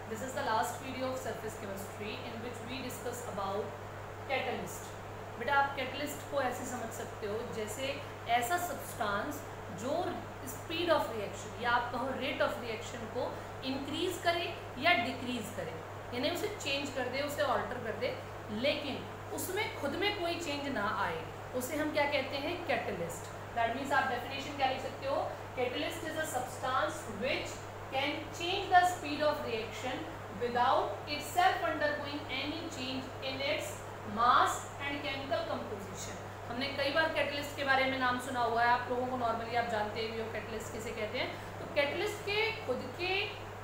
This is the last video of surface chemistry in which we discuss about catalyst. बेटा आप catalyst को ऐसे समझ सकते हो जैसे ऐसा सब्सटेंस जो स्पीड ऑफ रिएक्शन या आप कहो रेट ऑफ रिएक्शन को इंक्रीज करे या डिक्रीज करे, यानी उसे चेंज कर दे, उसे ऑल्टर कर दे, लेकिन उसमें खुद में कोई चेंज ना आए, उसे हम क्या कहते हैं? कैटलिस्ट. दैट मीन्स आप डेफिनेशन क्या लिख सकते हो? Catalyst is a substance which can change the speed of reaction without itself undergoing any change in its mass and chemical composition. हमने कई बार कैटलिस्ट के बारे में नाम सुना हुआ है, आप लोगों को नॉर्मली आप जानते भी हो कैटलिस्ट किसे कहते हैं. तो कैटलिस्ट के खुद के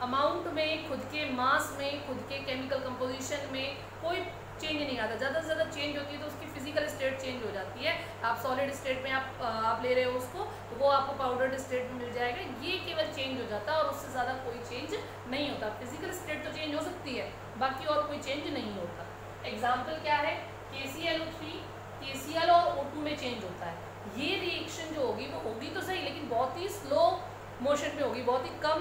अमाउंट में, खुद के मास में, खुद के केमिकल कंपोजिशन में कोई चेंज नहीं आता. ज़्यादा से ज़्यादा चेंज होती है तो उसकी फिजिकल स्टेट चेंज हो जाती है. आप सॉलिड स्टेट में आप ले रहे हो उसको, तो वो आपको पाउडर्ड स्टेट में मिल जाएगा. ये केवल चेंज हो जाता है और उससे ज़्यादा कोई चेंज नहीं होता. फिजिकल स्टेट तो चेंज हो सकती है, बाकी और कोई चेंज नहीं होता. एग्जाम्पल क्या है? KClO3 KCl और O2 में चेंज होता है. ये रिएक्शन जो होगी वो होगी तो सही, लेकिन बहुत ही स्लो मोशन में होगी, बहुत ही कम,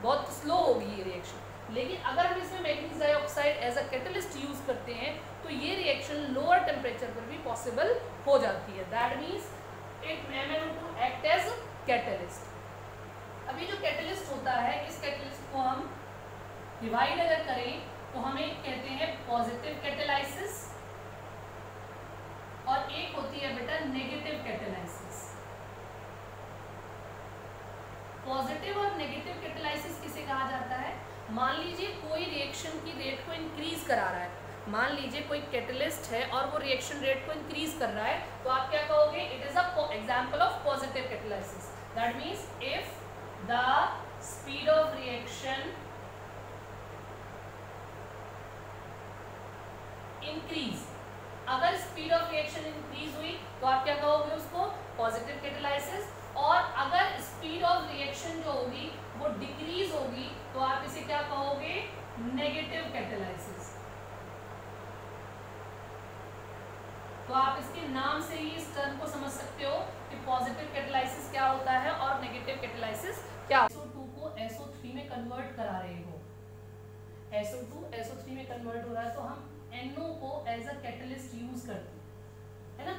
बहुत स्लो होगी ये रिएक्शन. लेकिन अगर हम इसमें manganese dioxide as a catalyst use करते हैं तो ये रिएक्शन लोअर टेम्परेचर पर भी पॉसिबल हो जाती है. That means it MnO2 act as catalyst. अभी जो कैटलिस्ट होता है, इस कैटलिस्ट को हम डिवाइड अगर करें तो हमें कहते हैं पॉजिटिव कैटेलाइसिस और एक होती है बेटा नेगेटिव कैटेलाइसिस. पॉजिटिव और नेगेटिव कैटेलाइसिस किसे कहा जाता है? मान लीजिए कोई रिएक्शन की रेट को इंक्रीज करा रहा है. मान लीजिए कोई कैटलिस्ट है और वो रिएक्शन रेट को इंक्रीज कर रहा है, तो आप क्या कहोगे? It is a example of positive catalysis. That means if the speed of reaction increase, अगर स्पीड ऑफ रिएक्शन इंक्रीज हुई तो आप क्या कहोगे? उसको पॉजिटिव कैटेलाइसिस. और अगर स्पीड ऑफ रिएक्शन जो होगी वो डिक्रीज होगी तो आप इसे क्या कहोगे? Negative catalysis. तो आप इसके नाम से ही इस टर्म को समझ सकते हो कि पॉजिटिव कैटेलाइसिस क्या होता है और नेगेटिव कैटेलाइसिस क्या. SO2 को SO3 में कन्वर्ट करा रहे हो, SO2 SO3 में कन्वर्ट हो रहा है, तो हम NO को एज अ कैटलिस्ट यूज करते हैं, है ना.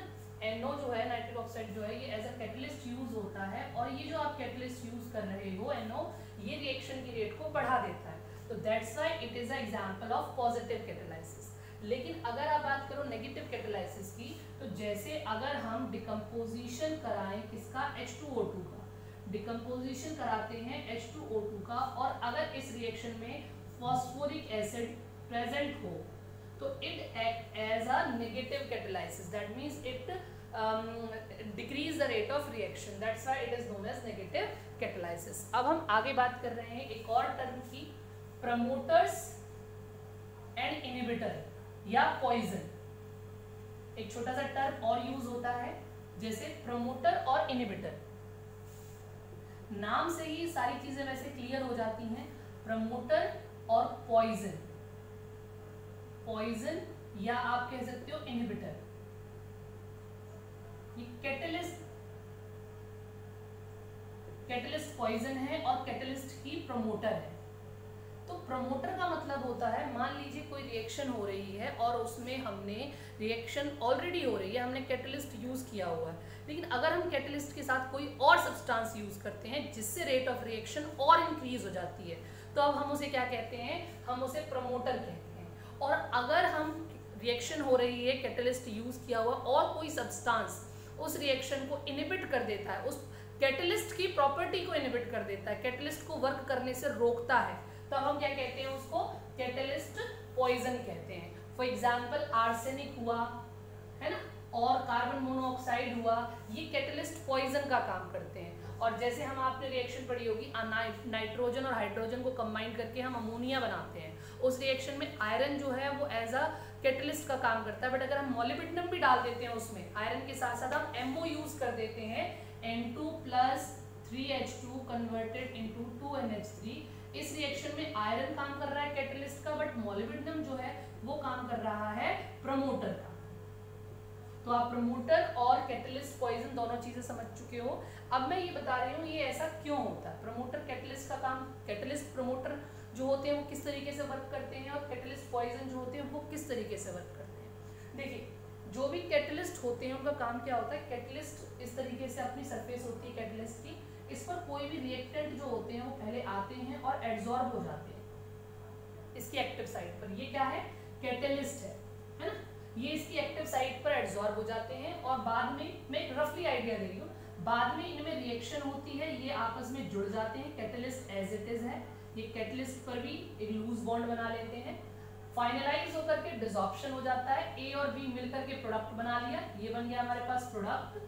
NO जो है, नाइट्रिक ऑक्साइड जो है, ये एज अ कैटलिस्ट यूज होता है. और ये जो आप कैटलिस्ट यूज कर रहे हो NO, ये रिएक्शन की रेट को बढ़ा देता है. तो that's why it is a example of positive catalysis. लेकिन अगर आप बात करो नेगेटिव कैटेलाइसिस की, तो जैसे अगर हम डिकम्पोजिशन कराएं किसका? H2O2 का. डिकम्पोजिशन कराते हैं H2O2 का, और अगर इस रिएक्शन में फॉस्फोरिक एसिड प्रेजेंट हो तो it act as a negative catalysis. That means it decrease the rate of reaction. That's why it is known as negative catalysis. अब हम आगे बात कर रहे हैं एक और टर्म की, प्रमोटर्स एंड इनहिबिटर या पॉइजन. एक छोटा सा टर्म और यूज होता है, जैसे प्रमोटर और इनहिबिटर. नाम से ही सारी चीजें वैसे क्लियर हो जाती हैं. प्रमोटर और पॉइजन, पॉइजन या आप कह सकते हो इनहिबिटर. ये कैटलिस्ट पॉइजन है और कैटलिस्ट ही प्रमोटर है. तो प्रमोटर का मतलब होता है, मान लीजिए कोई रिएक्शन हो रही है और उसमें हमने रिएक्शन ऑलरेडी हो रही है, हमने कैटलिस्ट यूज किया हुआ है, लेकिन अगर हम कैटलिस्ट के साथ कोई और सब्सटेंस यूज करते हैं जिससे रेट ऑफ रिएक्शन और इंक्रीज हो जाती है, तो अब हम उसे क्या कहते हैं? हम उसे प्रमोटर कहते हैं. और अगर हम रिएक्शन हो रही है, कैटलिस्ट यूज किया हुआ, और कोई सब्सटेंस उस रिएक्शन को इनहिबिट कर देता है, उस कैटलिस्ट की प्रॉपर्टी को इनहिबिट कर देता है, कैटलिस्ट को वर्क करने से रोकता है, तो हम क्या कहते हैं? उसको कैटलिस्ट पॉइजन कहते हैं. फॉर एग्जाम्पल आर्सेनिक हुआ, है ना, और कार्बन मोनोऑक्साइड हुआ, ये कैटलिस्ट पॉइजन का काम करते हैं. और जैसे हम आपने रिएक्शन पढ़ी होगी, नाइट्रोजन और हाइड्रोजन को कंबाइन करके हम अमोनिया बनाते हैं. उस रिएक्शन में आयरन जो है वो एज अ कैटलिस्ट का काम करता है. बट अगर हम मॉलिब्डेनम भी डाल देते हैं उसमें, आयरन के साथ साथ हम MO यूज कर देते हैं, N2+3H2 कन्वर्टेड इनटू 2NH3. इस रिएक्शन में आयरन काम कर रहा है कैटलिस्ट का, बट मॉलिब्डेनम जो है वो काम कर रहा है प्रमोटर का. तो आप प्रमोटर और कैटलिस्ट पॉइजन दोनों चीजें समझ चुके हो. अब मैं ये बता रही हूँ ये ऐसा क्यों होता है. प्रमोटर कैटलिस्ट का काम, कैटलिस्ट प्रमोटर जो होते हैं वो किस तरीके से वर्क करते हैं और कैटलिस्ट पॉइजन जो होते हैं वो किस तरीके से वर्क करते हैं। देखिए, जो भी कैटलिस्ट होते हैं उनका काम क्या होता है, कैटलिस्ट इस तरीके से अपनी सरफेस होती है कैटलिस्ट की, इस पर कोई भी रिएक्टेंट जो होते हैं वो पहले आते हैं और एब्जॉर्ब हो जाते हैं इसकी एक्टिव साइड पर। ये क्या है, कैटलिस्ट है ना। ये इसकी एक्टिव साइड पर एब्जॉर्ब हो जाते हैं और बाद में, मैं एक रफली आइडिया दे रही हूँ, बाद में इनमें रिएक्शन होती है, ये आपस में जुड़ जाते हैं, कैटलिस्ट एज इट इज है, ये कैटलिस्ट पर भी एक लूज बॉन्ड बना लेते हैं, फाइनलाइज होकर के डिसॉर्प्शन हो जाता है, ए और बी मिलकर के प्रोडक्ट बना लिया, ये बन गया हमारे पास प्रोडक्ट,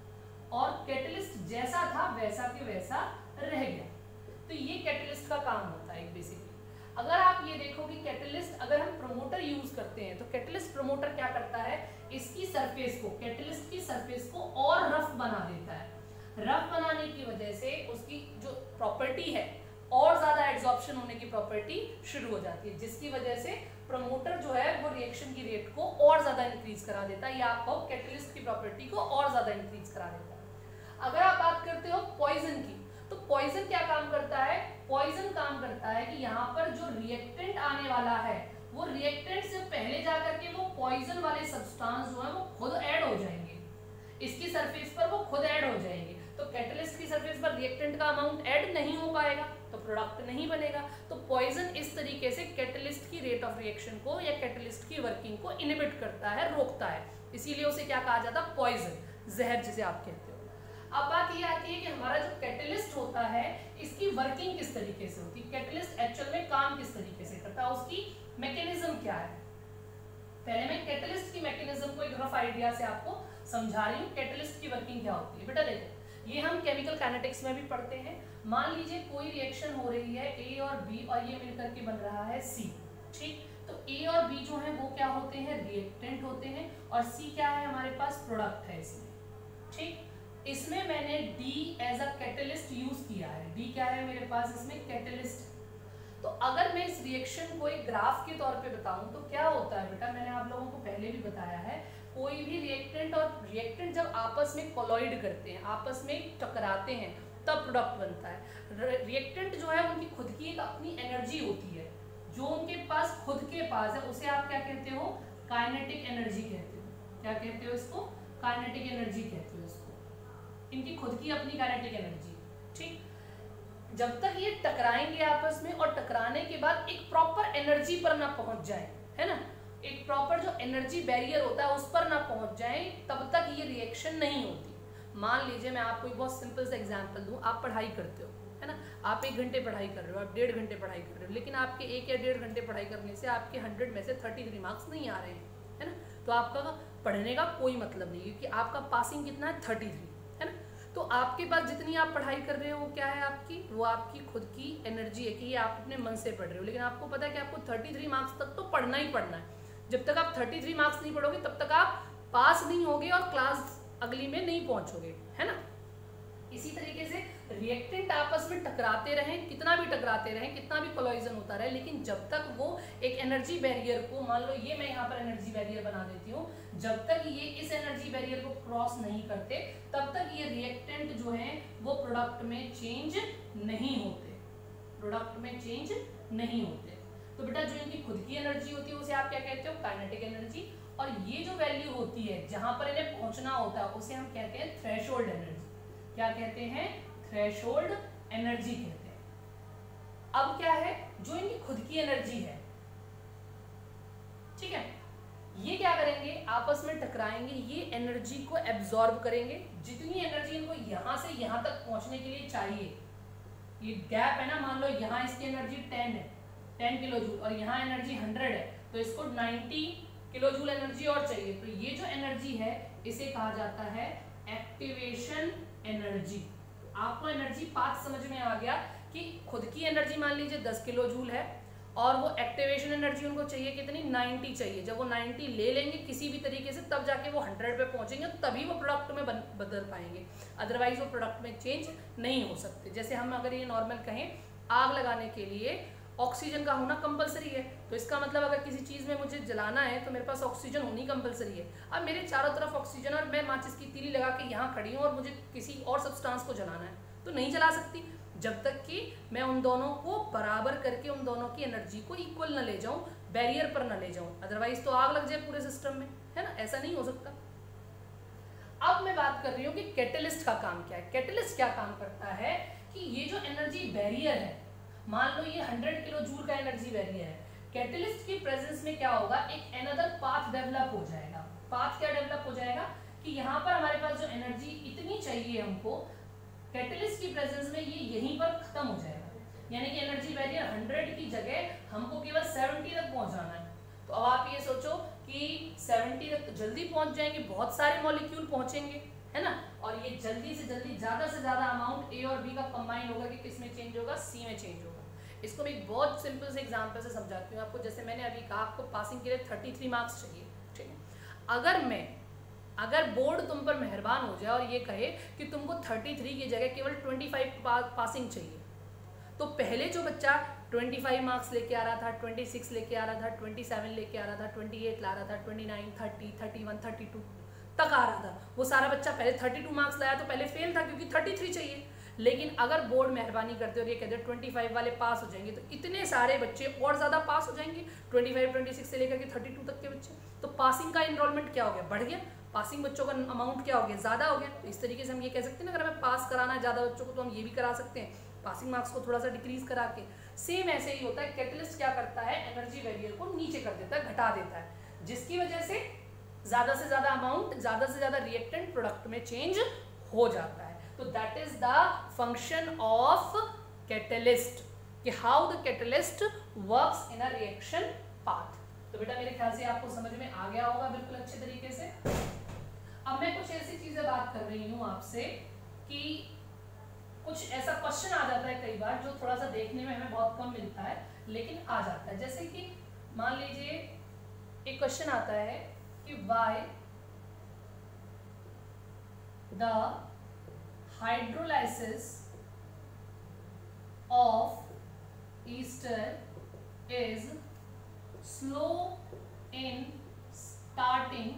और कैटलिस्ट जैसा था वैसा के वैसा रह गया। तो ये कैटलिस्ट का काम होता है बेसिकली। अगर आप ये देखो कि कैटलिस्ट, अगर हम प्रमोटर यूज करते हैं तो कैटलिस्ट प्रमोटर क्या करता है, इसकी सरफेस को, कैटलिस्ट की सरफेस को और रफ बना देता है। रफ बनाने की वजह से उसकी जो प्रॉपर्टी है और ज्यादा एब्जॉर्प्शन होने की प्रॉपर्टी शुरू हो जाती है, जिसकी वजह से प्रमोटर जो है वो रिएक्शन की रेट को और ज्यादा इंक्रीज करा देता है, या आपको कैटलिस्ट की प्रॉपर्टी को और ज्यादा इंक्रीज करा देता है। अगर आप बात करते हो पॉइजन की, तो पॉइजन क्या काम करता है, पॉइजन काम करता है कि यहाँ पर जो रिएक्टेंट आने वाला है वो रिएक्टेंट से पहले जाकर के वो पॉइजन वाले सब्सटेंस जो है वो खुद ऐड हो जाएंगे, इसकी सरफेस पर वो खुद ऐड हो जाएंगे। तो कैटलिस्ट की सरफेस पर रिएक्टेंट का अमाउंट ऐड नहीं हो पाएगा तो प्रोडक्ट नहीं बनेगा। तो पॉइजन इस तरीके से कैटलिस्ट की रेट ऑफ रिएक्शन को या कैटलिस्ट की वर्किंग को इनहिबिट करता है, रोकता है, इसीलिए उसे क्या कहा जाता है, पॉइजन, जहर जिसे आप कहते हो। अब बात ये आती है कि हमारा जो कैटलिस्ट होता है इसकी वर्किंग किस तरीके से होती है, कैटलिस्ट एक्चुअल में काम किस तरीके से करता है, उसकी मैकेनिज्म क्या है। पहले मैं कैटलिस्ट की मैकेनिज्म को एक रफ आइडिया से आपको समझा रही हूँ, कैटलिस्ट की वर्किंग क्या होती है। बेटा देखो, ये हम केमिकल काइनेटिक्स में भी पढ़ते हैं। मान लीजिए कोई रिएक्शन हो रही है ए और बी और ये मिलकर के बन रहा है सी, ठीक। तो ए और बी जो है वो क्या होते हैं, रिएक्टेंट होते हैं, और सी क्या है, हमारे पास प्रोडक्ट है इसमें, ठीक। इसमें मैंने D as a catalyst use किया है, D क्या है मेरे पास इसमें, कैटलिस्ट। तो अगर मैं इस रिएक्शन को एक ग्राफ के तौर पे बताऊं तो क्या होता है बेटा, मैंने आप लोगों को पहले भी बताया है, कोई भी रिएक्टेंट और रिएक्टेंट जब आपस में कोलॉइड करते हैं, आपस में टकराते हैं, तब प्रोडक्ट बनता है। रिएक्टेंट जो है उनकी खुद की एक अपनी एनर्जी होती है, जो उनके पास खुद के पास है, उसे आप क्या कहते हो, काइनेटिक एनर्जी कहते हो। क्या कहते हो इसको, काइनेटिक एनर्जी कहते हो इसको, इनकी खुद की अपनी काइनेटिक एनर्जी, ठीक। जब तक ये टकराएंगे आपस में और टकराने के बाद एक प्रॉपर एनर्जी पर ना पहुंच जाए, है ना, एक प्रॉपर जो एनर्जी बैरियर होता है उस पर ना पहुंच जाए, तब तक ये रिएक्शन नहीं होती। मान लीजिए मैं आपको एक बहुत सिंपल सा एग्जांपल दूं, आप पढ़ाई करते हो, है ना, आप 1 घंटे पढ़ाई कर रहे हो, आप 1.5 घंटे पढ़ाई कर रहे हो, लेकिन आपके 1 या 1.5 घंटे पढ़ाई करने से आपके 100 में से 33 मार्क्स नहीं आ रहे हैं, है ना, तो आपका पढ़ने का कोई मतलब नहीं, क्योंकि आपका पासिंग कितना है, 33, है ना। तो आपके पास जितनी आप पढ़ाई कर रहे हो वो क्या है आपकी, वो आपकी खुद की एनर्जी है कि ये आप अपने मन से पढ़ रहे हो, लेकिन आपको पता है कि आपको 33 मार्क्स तक तो पढ़ना ही पढ़ना है। जब तक आप 33 मार्क्स नहीं पढ़ोगे तब तक आप पास नहीं होगे और क्लास अगली में नहीं पहुंचोगे, है ना। इसी तरीके से रिएक्टेंट आपस में टकराते रहें, कितना भी टकराते रहें, कितना भी कोलाइजन होता रहे, लेकिन जब तक वो एक एनर्जी बैरियर को, मान लो ये मैं यहाँ पर एनर्जी बैरियर बना देती हूँ, जब तक ये इस एनर्जी बैरियर को क्रॉस नहीं करते तब तक ये रिएक्टेंट जो है वो प्रोडक्ट में चेंज नहीं होते, प्रोडक्ट में चेंज नहीं होते। तो बेटा जो इनकी खुद की एनर्जी होती है उसे आप क्या कहते हो, काइनेटिक एनर्जी, और ये जो वैल्यू होती है जहां पर इन्हें पहुंचना होता है उसे हम कहते हैं थ्रेशोल्ड एनर्जी। क्या कहते हैं, थ्रेशोल्ड एनर्जी कहते हैं। अब क्या है, जो इनकी खुद की एनर्जी है, ठीक है, ये क्या करेंगे, आपस में टकराएंगे, ये एनर्जी को एब्जॉर्ब करेंगे, जितनी एनर्जी इनको यहां से यहां तक पहुंचने के लिए चाहिए, ये गैप है ना, मान लो यहाँ इसकी एनर्जी 10 है, 10 किलो जूल, और यहाँ एनर्जी 100 है, तो इसको 90 किलो जूल एनर्जी और चाहिए। तो ये जो एनर्जी है इसे कहा जाता है एक्टिवेशन एनर्जी। आपको एनर्जी पाथ समझ में आ गया कि खुद की एनर्जी मान लीजिए 10 किलो जूल है और वो एक्टिवेशन एनर्जी उनको चाहिए कितनी, 90 चाहिए। जब वो 90 ले लेंगे किसी भी तरीके से तब जाके वो 100 पे पहुंचेंगे, तभी वो प्रोडक्ट में बदल पाएंगे, अदरवाइज वो प्रोडक्ट में चेंज नहीं हो सकते। जैसे हम अगर ये नॉर्मल कहें, आग लगाने के लिए ऑक्सीजन का होना कंपलसरी है, तो इसका मतलब अगर किसी चीज़ में मुझे जलाना है तो मेरे पास ऑक्सीजन होनी कंपलसरी है। अब मेरे चारों तरफ ऑक्सीजन और मैं माचिस की तीली लगा के यहाँ खड़ी हूँ और मुझे किसी और सब्सटेंस को जलाना है तो नहीं जला सकती। जब तक कि मैं उन दोनों को बराबर करके उन दोनों की एनर्जी को इक्वल ना ले जाऊं, बैरियर पर ना ले जाऊं, अदरवाइज तो आग लग जाए पूरे सिस्टम में, है ना, ऐसा नहीं हो सकता। अब मैं बात कर रही हूँ कि कैटलिस्ट का काम क्या है। कैटलिस्ट क्या काम करता है कि ये जो एनर्जी बैरियर है, मान लो ये 100 किलो जूल का एनर्जी बैरियर है, कैटलिस्ट की प्रेजेंस में क्या होगा, एक अनदर पाथ डेवलप हो जाएगा। पाथ क्या डेवलप हो जाएगा कि यहाँ पर हमारे पास जो एनर्जी इतनी चाहिए हमको, कैटलिस्ट की प्रेजेंस में ये यहीं पर खत्म हो जाएगा, यानी कि एनर्जी बैरियर 100 की जगह हमको केवल 70 तक पहुंचाना है। तो अब आप ये सोचो कि 70 तक तो जल्दी पहुंच जाएंगे, बहुत सारे मॉलिक्यूल पहुंचेंगे, है ना, और ये जल्दी से जल्दी ज्यादा से ज्यादा अमाउंट ए और बी का कंबाइन होगा कि किस में चेंज होगा, सी में चेंज होगा। इसको मैं एक बहुत सिंपल से एग्जांपल से समझाती हूँ आपको। जैसे मैंने अभी कहा आपको पासिंग के लिए 33 मार्क्स चाहिए, ठीक है। अगर बोर्ड तुम पर मेहरबान हो जाए और ये कहे कि तुमको 33 की जगह केवल 25 पासिंग चाहिए, तो पहले जो बच्चा 25 मार्क्स लेके आ रहा था, 26 लेके आ रहा था, 27 लेके आ रहा था, 28 ला रहा था, 29, 30, 31, 32 तक आ रहा था, वो सारा बच्चा पहले 32 मार्क्स लाया तो पहले फेल था क्योंकि 33 चाहिए। लेकिन अगर बोर्ड मेहरबानी करते और ये कहते 25 वाले पास हो जाएंगे तो इतने सारे बच्चे और ज़्यादा पास हो जाएंगे, 25, 26 से लेकर के 32 तक के बच्चे। तो पासिंग का इनरोलमेंट क्या हो गया, बढ़ गया, पासिंग बच्चों का अमाउंट क्या हो गया, ज़्यादा हो गया। तो इस तरीके से हम ये कह सकते हैं ना, अगर हमें पास कराना है ज़्यादा बच्चों को तो हम ये भी करा सकते हैं, पासिंग मार्क्स को थोड़ा सा डिक्रीज करा के। सेम ऐसे ही होता है, कैटलिस्ट क्या करता है, एनर्जी बैरियर को नीचे कर देता है, घटा देता है, जिसकी वजह से ज़्यादा से ज़्यादा अमाउंट, ज़्यादा से ज़्यादा रिएक्टेंट प्रोडक्ट में चेंज हो जाता है। तो that is the function of catalyst, कि how the catalyst works in a reaction path. तो बेटा मेरे ख्याल से आपको समझ में आ गया होगा बिल्कुल अच्छे तरीके से। अब मैं कुछ ऐसी चीजें बात कर रही हूँ आपसे कि कुछ ऐसा क्वेश्चन आ जाता है कई बार जो थोड़ा सा देखने में हमें बहुत कम मिलता है लेकिन आ जाता है। जैसे कि मान लीजिए एक क्वेश्चन आता है कि why the hydrolysis of ester is slow in starting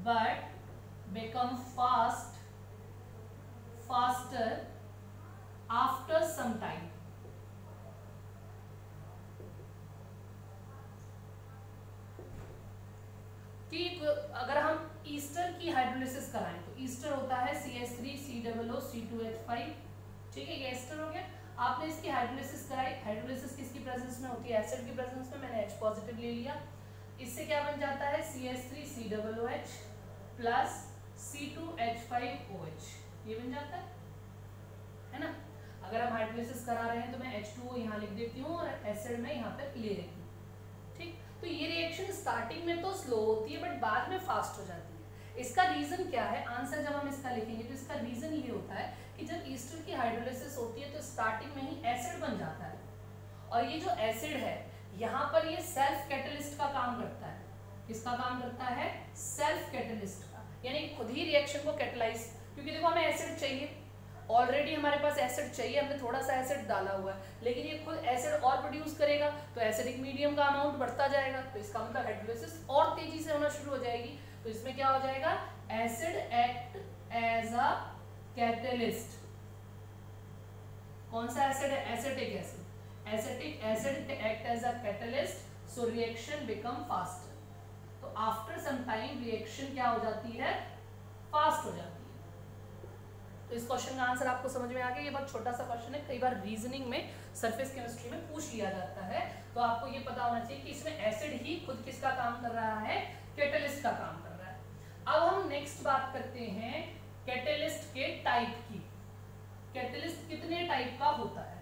but become faster after some time। कि अगर हम ईस्टर की हाइड्रोलिसिस कराएं तो ईस्टर होता है CH3COO2H5, ठीक है, ये ईस्टर हो गया। आपने इसकी हाइड्रोलिसिस कराई, हाइड्रोलिसिस किसकी प्रेजेंस में होती है, एसिड की प्रेजेंस में, मैंने H पॉजिटिव ले लिया। इससे क्या बन जाता है, CH3COOH प्लस C2H5OH, ये बन जाता है ना। अगर हम हाइड्रोलिसिस करा रहे हैं तो मैं H2O यहाँ लिख देती हूँ और एसिड में यहाँ पे ले रही हूँ, ठीक। तो ये रिएक्शन स्टार्टिंग में तो स्लो होती है बट बाद में फास्ट हो जाती है। इसका रीजन क्या है, आंसर जब हम इसका लिखेंगे तो इसका रीजन ये होता है कि जब ईस्टर की हाइड्रोलिसिस होती है तो स्टार्टिंग में ही एसिड बन जाता है, और ये जो एसिड है यहाँ पर ये सेल्फ कैटलिस्ट का काम करता है। किसका काम करता है, सेल्फ कैटलिस्ट का, यानी खुद ही रिएक्शन को कैटलाइज, क्योंकि देखो हमें एसिड चाहिए, ऑलरेडी हमारे पास एसिड चाहिए, हमने थोड़ा सा एसिड डाला हुआ है, लेकिन ये खुद एसिड और प्रोड्यूस करेगा तो एसिडिक मीडियम का अमाउंट बढ़ता जाएगा, तो इसका मतलब हाइड्रोलिसिस और तेजी से होना शुरू हो जाएगी। तो इसमें क्या हो जाएगा, acid act as a catalyst. कौन सा एसिड है, acetic acid, acetic acid act as a catalyst, so reaction become faster. तो आफ्टर सम टाइम रिएक्शन क्या हो जाती है, फास्ट हो जाती है। तो इस क्वेश्चन का आंसर आपको समझ में आ गया। ये बहुत छोटा सा क्वेश्चन है, कई बार रीजनिंग में, सरफेस केमिस्ट्री में पूछ लिया जाता है, तो आपको ये पता होना चाहिए कि इसमें एसिड ही खुद किसका काम कर रहा है, कैटलिस्ट का काम कर रहा है। अब हम नेक्स्ट बात करते हैं कैटलिस्ट के टाइप की। कैटलिस्ट कितने टाइप का होता है।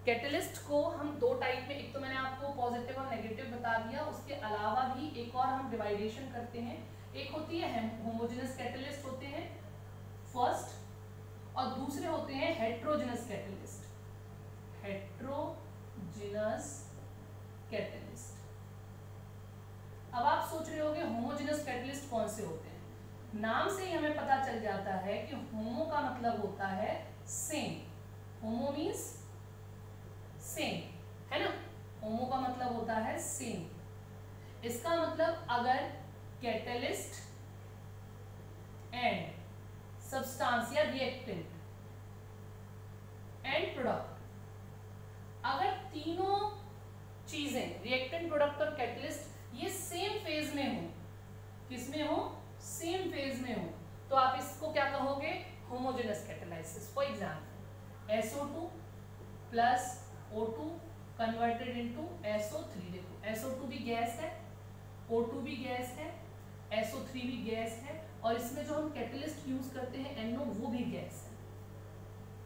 कैटलिस्ट को हम दो टाइप में, एक तो मैंने आपको पॉजिटिव और नेगेटिव बता दिया, उसके अलावा भी एक और हम डिवाइडेशन करते हैं। एक होती है होमोजेनस कैटलिस्ट होते हैं फर्स्ट, और दूसरे होते हैं हेट्रोजेनस कैटलिस्ट। Heterogeneous catalyst. अब आप सोच रहे होंगे होमोजेनस कैटलिस्ट कौन से होते हैं। नाम से ही हमें पता चल जाता है कि होमो का मतलब होता है सेम, होमो मीन्स सेम, है ना, होमो का मतलब होता है सेम। इसका मतलब अगर कैटलिस्ट एंड फेज में हो तो आप इसको क्या कहोगे, homogeneous catalysis. For example SO2 plus O2 converted into SO3। देखो SO2 भी गैस है, O2 भी गैस है, SO3 भी गैस है, और इसमें जो हम कैटलिस्ट यूज करते हैं NO वो भी गैस है।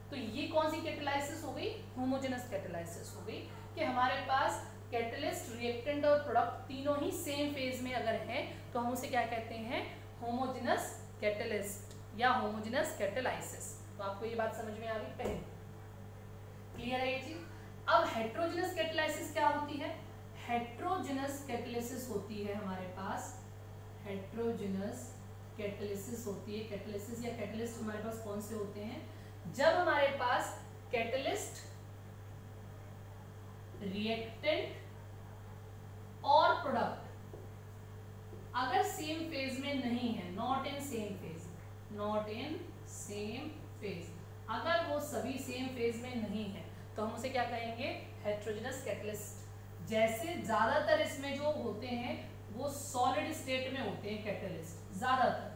तो ये कौन सी कैटालाइसिस हो गई, होमोजेनस कैटालाइसिस हो गई, कि हमारे पास कैटलिस्ट, रिएक्टेंट और प्रोडक्ट तीनों ही सेम फेज में अगर है तो हम उसे क्या कहते हैं, होमोजेनस कैटलिस्ट या होमोजेनस कैटालाइसिस। तो आपको ये बात समझ में आ गई पहले, क्लियर है ये चीज। अब हेट्रोजेनस कैटालाइसिस क्या होती है, हेट्रोजेनस कैटालिसिस होती है हमारे पास, हेट्रोजेनस कैटालिसिस होती है। कैटालिसिस या कैटलिस्ट हमारे पास कौन से होते हैं, जब हमारे पास कैटलिस्ट, रिएक्टेंट और प्रोडक्ट अगर सेम फेज में नहीं है, not in same phase, not in same phase, अगर वो सभी सेम फेज में नहीं है तो हम उसे क्या कहेंगे, हेट्रोजेनस कैटलिस्ट। जैसे ज्यादातर इसमें जो होते हैं वो सॉलिड स्टेट में होते हैं कैटलिस्ट, ज्यादातर,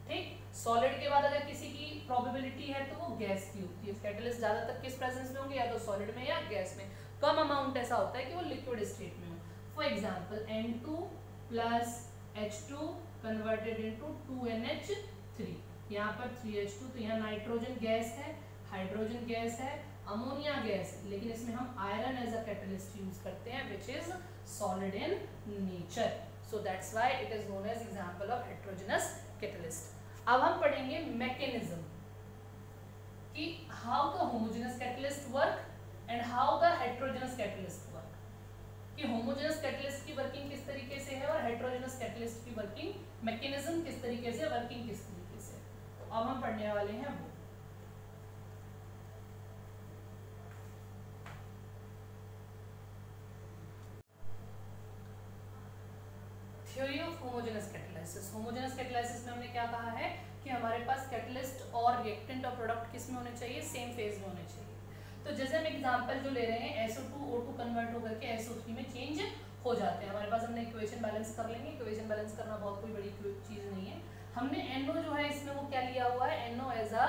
ठीक। सॉलिड के बाद अगर किसी की प्रोबेबिलिटी है तो वो गैस की होती है। कैटलिस्ट ज्यादातर किस प्रेजेंस में होंगे, या तो सॉलिड में या गैस में। कम अमाउंट ऐसा होता है कि वो लिक्विड स्टेट में हो। For example N2 plus H2 converted into 2NH3, यहाँ पर 3H2, तो यहाँ नाइट्रोजन गैस है, हाइड्रोजन गैस है, अमोनिया गैस है, लेकिन इसमें हम iron as a catalyst use करते हैं which is solid in nature. So that's why it is known as example of heterogeneous catalyst. अब हम पढ़ेंगे मैकेनिज्म कि how the homogeneous catalyst work and how the heterogeneous catalyst work, कि homogeneous catalyst की working किस तरीके से है और हेट्रोजेनस कैटलिस्ट की वर्किंग मैकेनिज्म किस तरीके से, वर्किंग किस तरीके से। तो अब हम पढ़ने वाले हैं वो। Theory of homogeneous catalysis. Homogeneous catalysis में हमने क्या कहा है कि हमारे पास कैटलिस्ट और रिएक्टेंट और प्रोडक्ट किस में होने चाहिए, सेम फेज में होने चाहिए। तो जैसे हम एग्जांपल जो ले रहे हैं SO2 O2 कन्वर्ट होकर के SO3 में चेंज हो जाते हैं। हमारे पास हमने इक्वेशन बैलेंस कर लेंगे, इक्वेशन बैलेंस करना बहुत कोई बड़ी चीज नहीं है। हमने NO जो है इसमें वो क्या लिया हुआ है, NO एज अ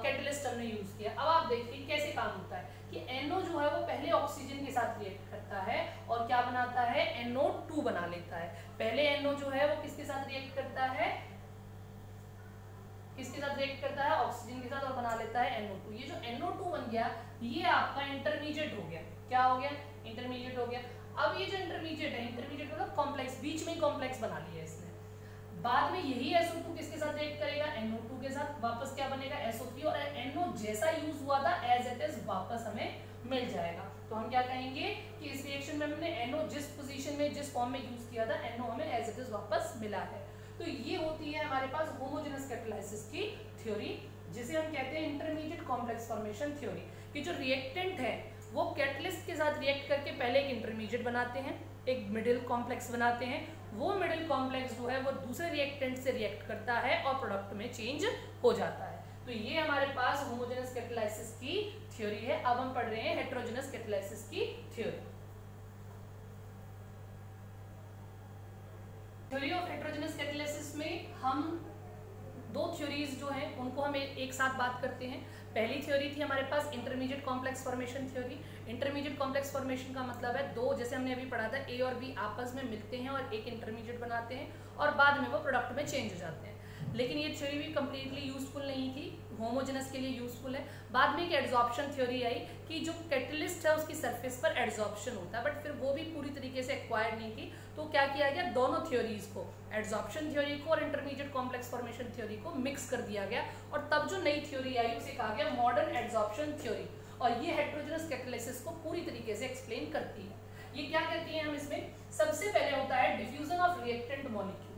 कैटलिस्ट हमने यूज किया। अब आप देखिए कैसे काम होता है कि NO जो है वो पहले ऑक्सीजन के साथ रिएक्ट करता है और क्या बनाता है, NO2 बना लेता है। पहले NO जो है वो किसके साथ रिएक्ट करता है, किसके साथ रिएक्ट करता है, ऑक्सीजन के साथ, और बना लेता है NO2। ये जो NO2 बन गया ये आपका इंटरमीडिएट हो गया। क्या हो गया, इंटरमीडिएट हो गया। अब ये जो इंटरमीडिएट है, इंटरमीडिएट मतलब कॉम्प्लेक्स, बीच में ही कॉम्प्लेक्स बना लिया इसने। बाद में यही SO2 किसके साथ रिएक्ट करेगा, NO2 के साथ, वापस क्या बनेगा, SO3, और NO जैसा यूज हुआ था एज इट इज वापस हमें मिल जाएगा। तो हम क्या कहेंगे कि इस रिएक्शन में हमने NO जिस पोजीशन में, जिस फॉर्म में यूज किया था, NO हमें एज इट इज वापस मिला है। तो ये होती है हमारे पास होमोजेनस कैटालाइसिस की थ्योरी, जिसे हम कहते हैं इंटरमीडिएट कॉम्प्लेक्स फॉर्मेशन थ्योरी। कि जो रिएक्टेंट है वो कैटलिस्ट के साथ रिएक्ट करके पहले एक इंटरमीडिएट बनाते हैं, एक मिडिल कॉम्प्लेक्स बनाते हैं। वो मिडिल कॉम्प्लेक्स जो है वो दूसरे रिएक्टेंट से रिएक्ट करता है और प्रोडक्ट में चेंज हो जाता है। तो ये हमारे पास होमोजेनस कैटालाइसिस की थ्योरी है। अब हम पढ़ रहे हैं हेट्रोजेनस कैटालाइसिस की theory. Theory of heterogeneous catalysis में हम दो थ्योरीज जो हैं उनको हम एक साथ बात करते हैं। पहली थ्योरी थी हमारे पास intermediate complex formation theory. Intermediate complex formation का मतलब है दो, जैसे हमने अभी पढ़ा था, ए और बी आपस में मिलते हैं और एक इंटरमीडिएट बनाते हैं और बाद में वो प्रोडक्ट में चेंज हो जाते हैं। लेकिन ये थ्योरी भी कंप्लीटली यूजफुल नहीं थी, होमोजेनस के लिए यूजफुल है। बाद में एक एड्सॉर्प्शन थ्योरी आई कि जो कैटलिस्ट है उसकी सरफेस पर एड्सॉर्प्शन होता है, बट फिर वो भी पूरी तरीके से एक्वायर्ड नहीं थी। तो क्या किया गया, दोनों थ्योरीज को, एड्सॉर्प्शन थ्योरी को और इंटरमीडिएट कॉम्प्लेक्स फॉर्मेशन थ्योरी को मिक्स कर दिया गया और तब जो नई थ्योरी आई उसे कहा गया मॉडर्न एड्सॉर्प्शन थ्योरी। और ये हेट्रोजेनस कैटालाइसिस को पूरी तरीके से एक्सप्लेन करती है। ये क्या कहती है, हम इसमें सबसे पहले होता है डिफ्यूजन ऑफ रिएक्टेंट मॉलिक्यूल,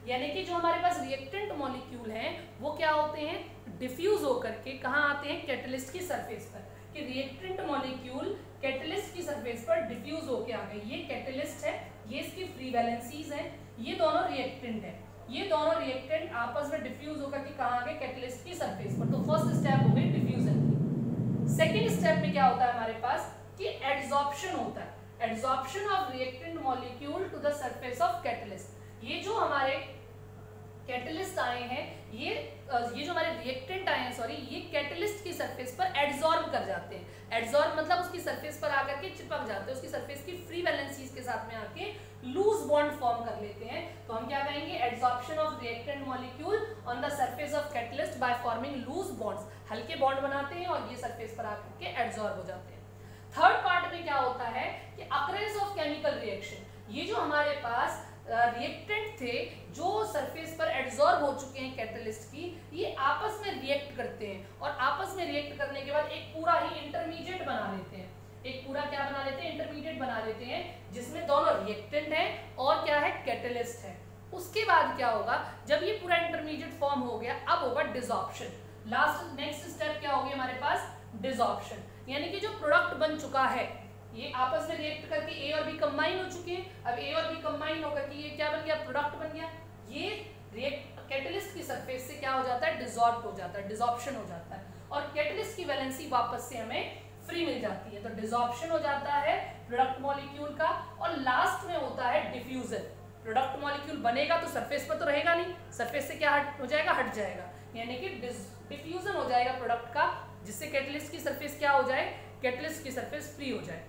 यानी कि जो हमारे पास रिएक्टेंट मॉलिक्यूल हैं वो क्या होते हैं, डिफ्यूज होकर के कहाँ आते हैं, कैटलिस्ट की सरफेस पर। कि रिएक्टेंट मॉलिक्यूल कैटलिस्ट की सरफेस पर डिफ्यूज होकर आ गए। ये कैटलिस्ट है, ये इसकी फ्री वैलेंसीज हैं, ये दोनों रिएक्टेंट है, ये दोनों रिएक्टेंट आपस में डिफ्यूज होकर के कहाँ आ गए, कैटलिस्ट की सरफेस पर। तो फर्स्ट स्टेप हो गई डिफ्यूजन की। सेकेंड स्टेप में क्या होता है हमारे पास कि एड्सॉर्प्शन होता है, adsorption of reactant molecule to the surface of catalyst. ये जो हमारे कैटलिस्ट आए हैं, ये जो हमारे रिएक्टेंट आए हैं, सॉरी, ये कैटलिस्ट की सरफेस पर एड्सॉर्ब कर जाते हैं। एड्सॉर्ब मतलब उसकी सरफेस पर आकर के चिपक जाते हैं, उसकी सरफेस की फ्री वैलेंसीज के साथ में आके लूज बॉन्ड फॉर्म कर लेते हैं। तो हम क्या कहेंगे, adsorption of reactant molecule on the surface of catalyst by forming loose bonds. हल्के बॉन्ड बनाते हैं और ये सरफेस पर आकर के एड्सॉर्ब हो जाते हैं। थर्ड पार्ट में क्या होता है कि अकरेंस ऑफ केमिकल रिएक्शन, ये जो हमारे पास रिएक्टेंट थे जो सरफेस पर एड्सॉर्ब हो चुके हैं कैटलिस्ट की, ये आपस में रिएक्ट करते हैं और आपस में रिएक्ट करने के बाद एक पूरा ही इंटरमीडिएट बना लेते हैं। एक पूरा क्या बना लेते हैं, इंटरमीडिएट बना लेते हैं, जिसमें दोनों रिएक्टेंट है और क्या है, कैटलिस्ट है। उसके बाद क्या होगा, जब ये पूरा इंटरमीडिएट फॉर्म हो गया, अब होगा डिसॉर्प्शन। लास्ट नेक्स्ट स्टेप क्या होगी हमारे पास, डिसॉर्प्शन, यानी कि जो प्रोडक्ट बन चुका है, ये आपस में रिएक्ट करके ए और बी कंबाइन हो चुके हैं। अब ए और बी कंबाइन होकर के ये क्या बन गया, प्रोडक्ट बन गया। ये रिएक्ट कैटलिस्ट की सरफेस से क्या हो जाता है, डिसॉर्ब हो जाता है, डिसॉर्प्शन हो जाता है, और कैटलिस्ट की वैलेंसी वापस से हमें फ्री मिल जाती है। तो डिसॉर्प्शन हो जाता है प्रोडक्ट मॉलिक्यूल का, और लास्ट में होता है डिफ्यूजन। प्रोडक्ट मॉलिक्यूल बनेगा तो सरफेस पर तो रहेगा नहीं, सरफेस से क्या हट हो जाएगा, हट जाएगा, यानी कि डिफ्यूजन हो जाएगा प्रोडक्ट का, जिससे कैटलिस्ट की सरफेस क्या हो जाए, कैटलिस्ट की सरफेस फ्री हो जाए।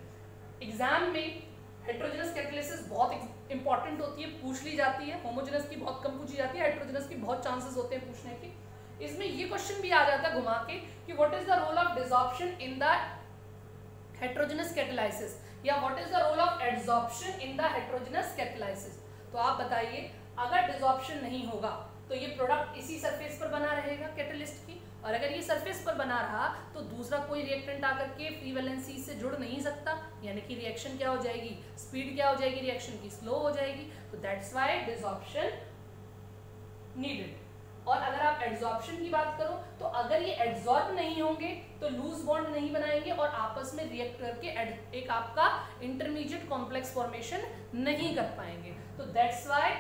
एग्जाम में हेटेरोजेनस कैटालिसिस बहुत इंपॉर्टेंट होती है, पूछ ली जाती है। होमोजेनस की बहुत कम पूछी जाती है, हेटेरोजेनस की बहुत चांसेस होते हैं पूछने के। इसमें ये क्वेश्चन भी आ जाता है घुमा के कि what is the role of desorption in the heterogeneous catalysis, या what is the role of adsorption in the heterogeneous catalysis. तो आप बताइए, अगर डिसॉर्प्शन नहीं होगा तो ये प्रोडक्ट इसी सरफेस पर बना रहेगा कैटलिस्ट की, और अगर ये सरफेस पर बना रहा तो दूसरा कोई रिएक्टेंट आकर के फ्री वैलेंसी से जुड़ नहीं सकता, यानी कि रिएक्शन क्या हो जाएगी, स्पीड क्या हो जाएगी रिएक्शन की, स्लो हो जाएगी। तो दैट्स व्हाई डिसॉर्प्शन नीडेड। और अगर आप एड्सॉर्प्शन की बात करो तो अगर ये एड्सॉर्ब नहीं होंगे तो लूज बॉन्ड नहीं बनाएंगे और आपस में रिएक्ट करके एक आपका इंटरमीडिएट कॉम्प्लेक्स फॉर्मेशन नहीं कर पाएंगे। तो दैट्स व्हाई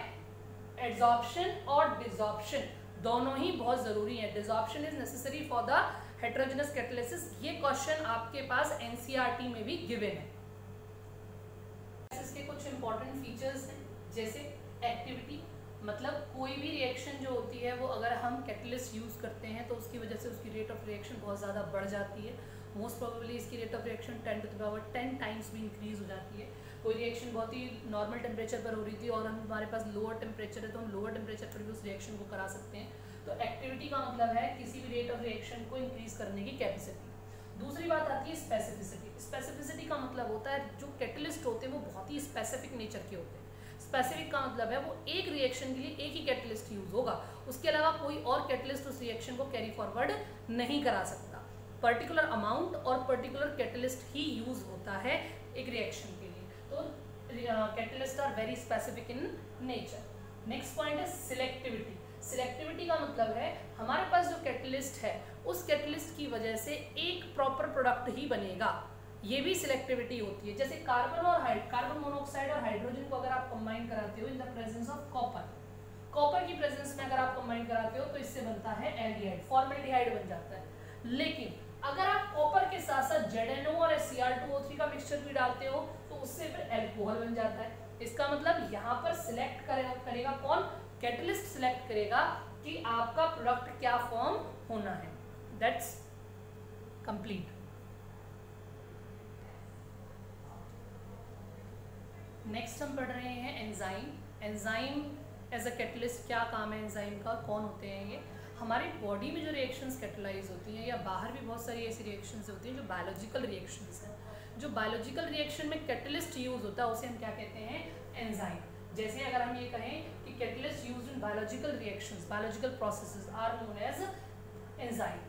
एड्सॉर्प्शन और डिसॉर्प्शन दोनों ही बहुत जरूरी है। Desorption is necessary for the heterogeneous catalysis. ये क्वेश्चन आपके पास एनसीईआरटी में भी गिवन है। इसके कुछ इंपॉर्टेंट फीचर्स हैं, जैसे एक्टिविटी, मतलब कोई भी रिएक्शन जो होती है वो अगर हम कैटलिस्ट यूज़ करते हैं तो उसकी वजह से उसकी रेट ऑफ रिएक्शन बहुत ज़्यादा बढ़ जाती है। मोस्ट प्रोबेबली इसकी रेट ऑफ रिएक्शन 10 टाइम्स भी इंक्रीज हो जाती है। कोई रिएक्शन बहुत ही नॉर्मल टेम्परेचर पर हो रही थी और हमारे पास लोअर टेम्परेचर है तो हम लोअर टेम्परेचर पर भी उस रिएक्शन को करा सकते हैं। तो एक्टिविटी का मतलब है किसी भी रेट ऑफ रिएक्शन को इंक्रीज करने की कैपेसिटी। दूसरी बात आती है स्पेसिफिसिटी। स्पेसिफिसिटी का मतलब होता है जो कैटलिस्ट होते हैं वो बहुत ही स्पेसिफिक नेचर के होते हैं। स्पेसिफिक का मतलब है वो एक रिएक्शन के लिए एक ही कैटलिस्ट यूज होगा, उसके अलावा कोई और कैटलिस्ट उस रिएक्शन को कैरी फॉरवर्ड नहीं करा सकता। पर्टिकुलर अमाउंट और पर्टिकुलर कैटलिस्ट ही यूज होता है एक रिएक्शन के लिए। तो catalyst are very specific in nature. Next point है सिलेक्टिविटी। सिलेक्टिविटी का मतलब है हमारे पास जो कैटलिस्ट है उस कैटलिस्ट की वजह से एक प्रॉपर प्रोडक्ट ही बनेगा, ये भी सिलेक्टिविटी होती है। जैसे कार्बन मोनोऑक्साइड और हाइड्रोजन को अगर आप कंबाइन कराते हो in the presence of copper की प्रेजेंस में अगर आप कंबाइन कराते हो तो इससे बनता है एल्डिहाइड, फॉर्मल्डिहाइड बन जाता है। लेकिन अगर आप कॉपर के साथ साथ ZnO और Cr2O3 का मिक्सचर भी डालते हो तो उससे फिर एल्कोहल बन जाता है। इसका मतलब यहाँ पर सिलेक्ट करेगा कौन, कैटलिस्ट सिलेक्ट करेगा कि आपका प्रोडक्ट क्या फॉर्म होना है। That's complete. नेक्स्ट हम पढ़ रहे हैं enzyme. Enzyme as a catalyst, क्या काम है एंजाइम का, कौन होते हैं ये। हमारी बॉडी में जो रिएक्शंस कैटलाइज होती हैं या बाहर भी बहुत सारी ऐसी रिएक्शंस होती हैं जो बायोलॉजिकल रिएक्शंस हैं। जो बायोलॉजिकल रिएक्शन में कैटलिस्ट यूज होता है उसे हम क्या कहते हैं, एंजाइम। जैसे अगर हम ये कहें कि catalyst used in biological reactions, biological processes are known as enzyme.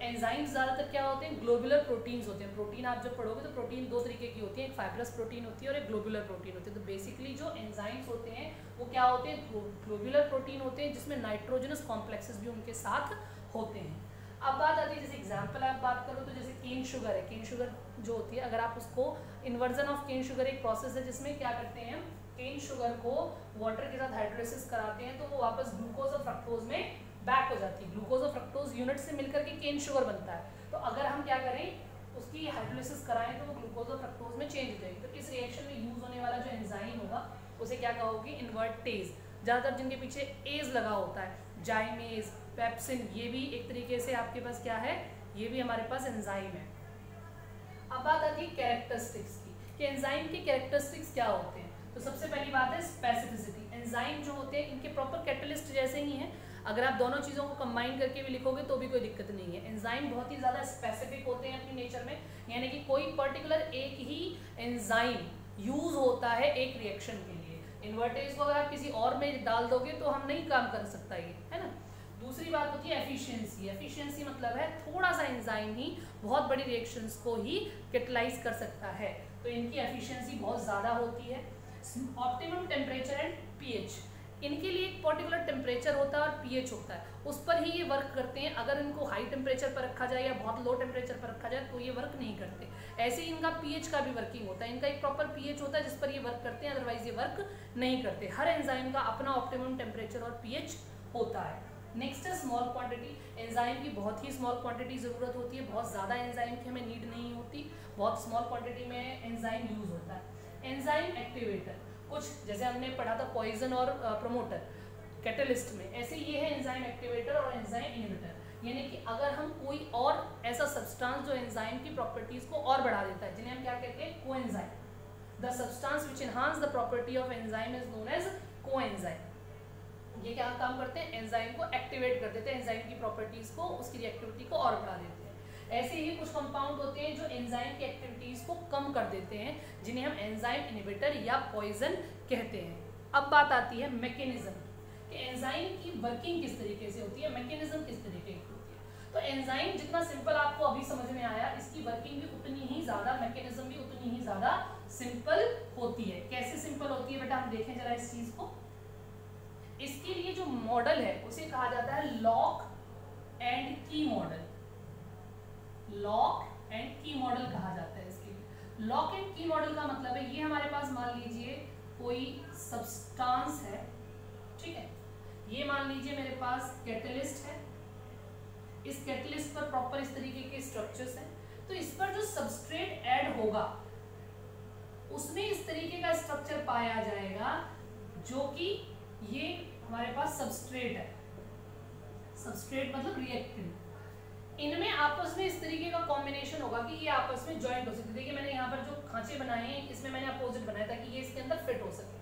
Enzymes ज़्यादातर क्या होते हैं, ग्लोबुलर प्रोटीन्स होते हैं। प्रोटीन आप जब पढ़ोगे तो प्रोटीन दो तरीके की होती है, एक फाइब्रस प्रोटीन होती है और एक ग्लोबुलर प्रोटीन होती है। तो बेसिकली जो एंजाइम्स होते हैं वो क्या होते हैं, ग्लोबुलर प्रोटीन होते हैं जिसमें नाइट्रोजनस कॉम्प्लेक्सेस भी उनके साथ होते हैं। अब बात आती है, जैसे एग्जाम्पल आप बात करो तो जैसे केन शुगर है। केन शुगर जो होती है, अगर आप उसको इन्वर्जन ऑफ केन शुगर एक प्रोसेस है जिसमें क्या करते हैं, केन शुगर को वाटर के साथ हाइड्रोलिसिस कराते हैं तो वो वापस ग्लूकोज और फ्रक्टोज में बैक हो जाती है। ग्लूकोज और फ्रक्टोज यूनिट से मिलकर के केन शुगर बनता है। तो अगर हम क्या करें, उसकी हाइड्रोलिसिस कराएं तो वो ग्लूकोज और फ्रक्टोज में चेंज हो जाएगी। तो इस रिएक्शन में यूज होने वाला जो एंजाइम होगा उसे क्या कहोगे, इन्वर्टेज। ज़्यादातर जिनके पीछे एज लगा होता है, जाइमेज, पेप्सिन, ये भी एक तरीके से आपके पास क्या है, ये भी हमारे पास एंजाइम है। अब बात आती है कैरेक्टरिस्टिक्स की कि एंजाइम के कैरेक्टरिस्टिक्स क्या होते हैं। तो सबसे पहली बात है स्पेसिफिसिटी। एंजाइम जो होते हैं इनके प्रॉपर कैटलिस्ट जैसे ही हैं, अगर आप दोनों चीज़ों को कंबाइन करके भी लिखोगे तो भी कोई दिक्कत नहीं है। एंजाइम बहुत ही ज़्यादा स्पेसिफिक होते हैं अपनी नेचर में, यानी कि कोई पर्टिकुलर एक ही एंजाइम यूज होता है एक रिएक्शन के लिए। इन्वर्टेज को अगर आप किसी और में डाल दोगे तो हम नहीं काम कर सकता ये, है ना। दूसरी बात होती है एफिशिएंसी। एफिशिएंसी मतलब है थोड़ा सा एंजाइम ही बहुत बड़ी रिएक्शंस को ही कैटलाइज कर सकता है, तो इनकी एफिशिएंसी बहुत ज़्यादा होती है। ऑप्टिमम टेम्परेचर एंड पीएच, इनके लिए एक पर्टिकुलर टेम्परेचर होता है और पीएच होता है, उस पर ही ये वर्क करते हैं। अगर इनको हाई टेम्परेचर पर रखा जाए या बहुत लो टेम्परेचर पर रखा जाए तो ये वर्क नहीं करते। ऐसे ही इनका पीएच का भी वर्किंग होता है, इनका एक प्रॉपर पीएच होता है जिस पर ये वर्क करते हैं, अदरवाइज ये वर्क नहीं करते। हर एंजाइम का अपना ऑप्टिमम टेम्परेचर और पीएच होता है। नेक्स्ट है स्मॉल क्वांटिटी। एंजाइम की बहुत ही स्मॉल क्वांटिटी ज़रूरत होती है, बहुत ज़्यादा एंजाइम की हमें नीड नहीं होती, बहुत स्मॉल क्वांटिटी में एंजाइम यूज होता है। एंजाइम एक्टिवेटर, कुछ जैसे हमने पढ़ा था पॉइजन और प्रमोटर कैटलिस्ट में, ऐसे ये है एंजाइम एक्टिवेटर और एंजाइम इनहिबिटर। यानी कि अगर हम कोई और ऐसा सब्सटेंस जो एंजाइम की प्रॉपर्टीज को और बढ़ा देता है, जिन्हें हम क्या कहते हैं, coenzyme. The substance which enhance the property of enzyme is known as coenzyme. ये क्या काम करते हैं, एंजाइम को एक्टिवेट कर देते हैं, एंजाइम की प्रॉपर्टीज को, उसकी रिएक्टिविटी को और बढ़ा देते हैं। ऐसे ही कुछ कंपाउंड होते हैं जो एंजाइम की एक्टिविटीज को कम कर देते हैं, जिन्हें हम एंजाइम इनहिबिटर या पॉइजन कहते हैं। अब बात आती है मैकेनिज्म कि एंजाइम की वर्किंग किस तरीके से होती है, मैकेनिज्म किस तरीके की होती है। तो एंजाइम जितना सिंपल आपको अभी समझ में आया, इसकी वर्किंग भी उतनी ही ज्यादा, मैकेनिज्म भी उतनी ही ज्यादा सिंपल होती है। कैसे सिंपल होती है बेटा, हम देखें जरा इस चीज को। इसके लिए जो मॉडल है उसे कहा जाता है लॉक एंड की मॉडल। लॉक एंड की मॉडल कहा जाता है इसके लिए। लॉक एंड की मॉडल का मतलब है, ये हमारे पास मान लीजिए कोई सब्सटेंस है, ठीक है, ये मान लीजिए मेरे पास कैटलिस्ट है, इस कैटलिस्ट पर प्रॉपर इस तरीके के स्ट्रक्चर्स हैं, तो इस पर जो सबस्ट्रेट ऐड होगा उसमें इस तरीके का स्ट्रक्चर पाया जाएगा, जो कि ये हमारे पास सबस्ट्रेट है, सबस्ट्रेट मतलब रिएक्टेंट, इनमें आपस में इस तरीके का कॉम्बिनेशन होगा कि ये आपस में ज्वाइंट हो सकते हैं। देखिए मैंने यहाँ पर जो खांचे बनाए हैं इसमें मैंने अपोजिट बनाया ताकि ये इसके अंदर फिट हो सके।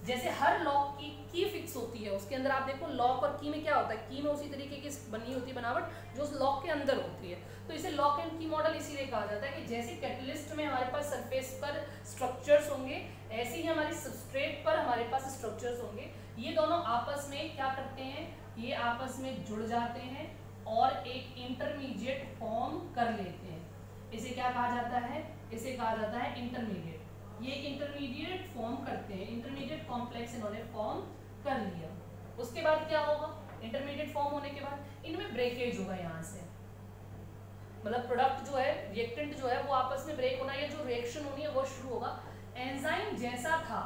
जैसे हर लॉक की फिक्स होती है, उसके अंदर आप देखो लॉक और की में क्या होता है, की में उसी तरीके की बनी होती है बनावट जो उस लॉक के अंदर होती है। तो इसे लॉक एंड की मॉडल इसीलिए कहा जाता है कि जैसे कैटलिस्ट में हमारे पास सरफेस पर स्ट्रक्चर्स होंगे, ऐसे ही हमारे सबस्ट्रेट पर हमारे पास स्ट्रक्चर्स होंगे। ये दोनों आपस में क्या करते हैं, ये आपस में जुड़ जाते हैं और एक इंटरमीडिएट फॉर्म कर लेते हैं। इसे क्या कहा जाता है, इसे कहा जाता है इंटरमीडिएट। ये इंटरमीडिएट फॉर्म करते हैं, इंटरमीडिएट कॉम्प्लेक्स इन्होंने फॉर्म कर लिया। उसके बाद क्या होगा, इंटरमीडिएट फॉर्म होने के बाद इनमें ब्रेकेज होगा, यहाँ से मतलब प्रोडक्ट जो है, रिएक्टेंट जो है वो आपस में ब्रेक होना, या जो रिएक्शन होनी है वो शुरू होगा। एंजाइम जैसा था,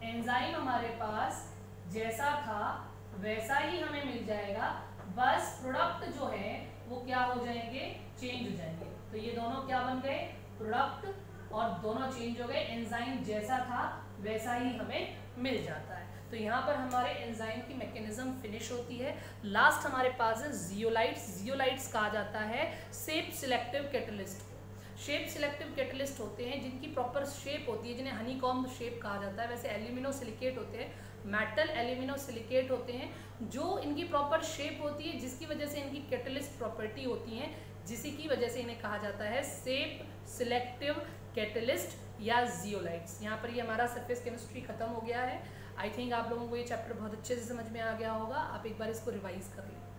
एंजाइम हमारे पास जैसा था वैसा ही हमें मिल जाएगा, बस प्रोडक्ट जो है वो क्या हो जाएंगे, चेंज हो जाएंगे। तो ये दोनों क्या बन गए, प्रोडक्ट, और दोनों चेंज हो गए। एंजाइम जैसा था वैसा ही हमें मिल जाता है। तो यहाँ पर हमारे एंजाइम की मैकेनिज्म फिनिश होती है। लास्ट हमारे पास है जियोलाइट्स। जियोलाइट्स कहा जाता है shape selective catalyst. Shape selective catalyst होते हैं जिनकी प्रॉपर शेप होती है, जिन्हें हनीकॉम्ब शेप कहा जाता है। वैसे एल्यूमिनोसिलिकेट होते हैं, मेटल एल्यूमिनोसिलिकेट होते हैं, जो इनकी प्रॉपर शेप होती है, जिसकी वजह से इनकी कैटलिस्ट प्रॉपर्टी होती है, जिसी की वजह से इन्हें कहा जाता है शेप सिलेक्टिव कैटलिस्ट या जियोलाइट्स। यहाँ पर ये हमारा सरफेस केमिस्ट्री खत्म हो गया है। आई थिंक आप लोगों को ये चैप्टर बहुत अच्छे से समझ में आ गया होगा। आप एक बार इसको रिवाइज कर लें।